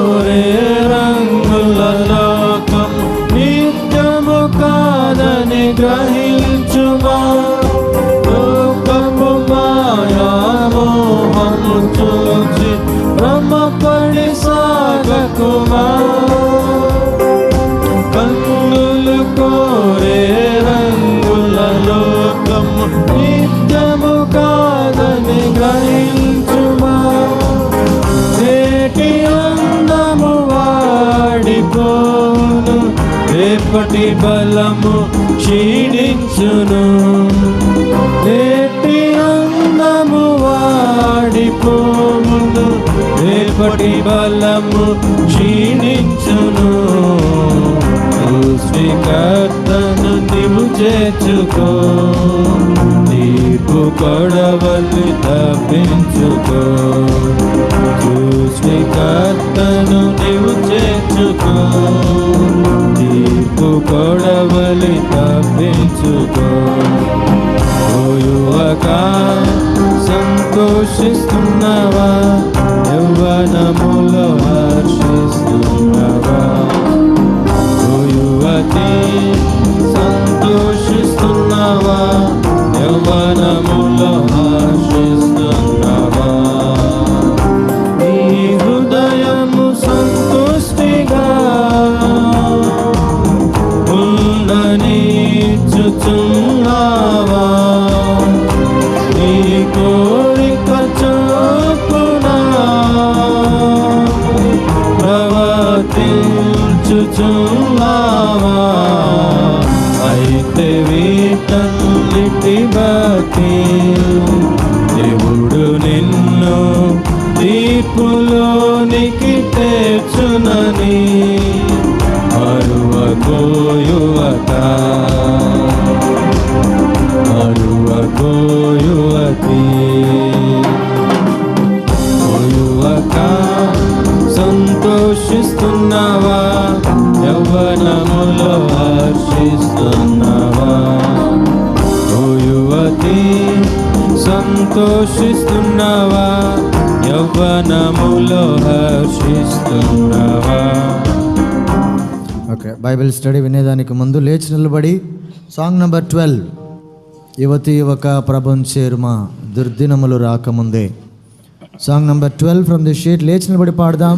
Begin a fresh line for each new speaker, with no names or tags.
కోరే రంగుల లోకం నిత్యము కాదని గ్రహించుమా. లోకపు మాయా మోహము చూచి భ్రమపడి సాగకుమా. కన్నులు కోరే రంగుల లోకము నిత్యము కాదని గ్రహించుమా. నేటి అందము వాడిపోను, రేపటి బలము క్షీణించును. నేటి అందము వాడిపోను, రేపటి బలము క్షీణించును. సృష్టికర్తను నీవు చేర్చుకో, తీర్పు కొడవలి తప్పించుకో. సృష్టికర్తను నీవు చేర్చుకో, తీర్పు కొడవలి తప్పించుకో. ఓ యువక సంతోషిస్తున్నావా, యవ్వనములో హర్షిస్తున్నావా. ఓ యువతి సంతోషిస్తున్నావా, యవ్వనములో హర్షిస్తున్నావా. నీ హృదయము సంతుష్టిగా ఉండనిచ్చుచున్నావా. నీ కోరిక చొప్పున ప్రవర్తించుచున్నావా. అయితే వీటన్నిటి బట్టి దేవుడు నిన్ను తీర్పులోనికి తెచ్చునని మరువకో యువత, మరువకో యువతి. ఓ యువక సంతోషిస్తున్నావా, యవ్వనములో హర్షిస్తున్నావా. ఓ యువతి సంతోషిస్తున్నావా, యవ్వనములో హర్షిస్తున్నావా.
ఓకే, బైబిల్ స్టడీ వినేదానికి ముందు లేచి నిలబడి సాంగ్ నెంబర్ 12, యువతి యువక ప్రభుం చేరుమా దుర్దినములు రాకముందే. Song number 12 from the sheet. లేచి నిలబడి పాడదాం.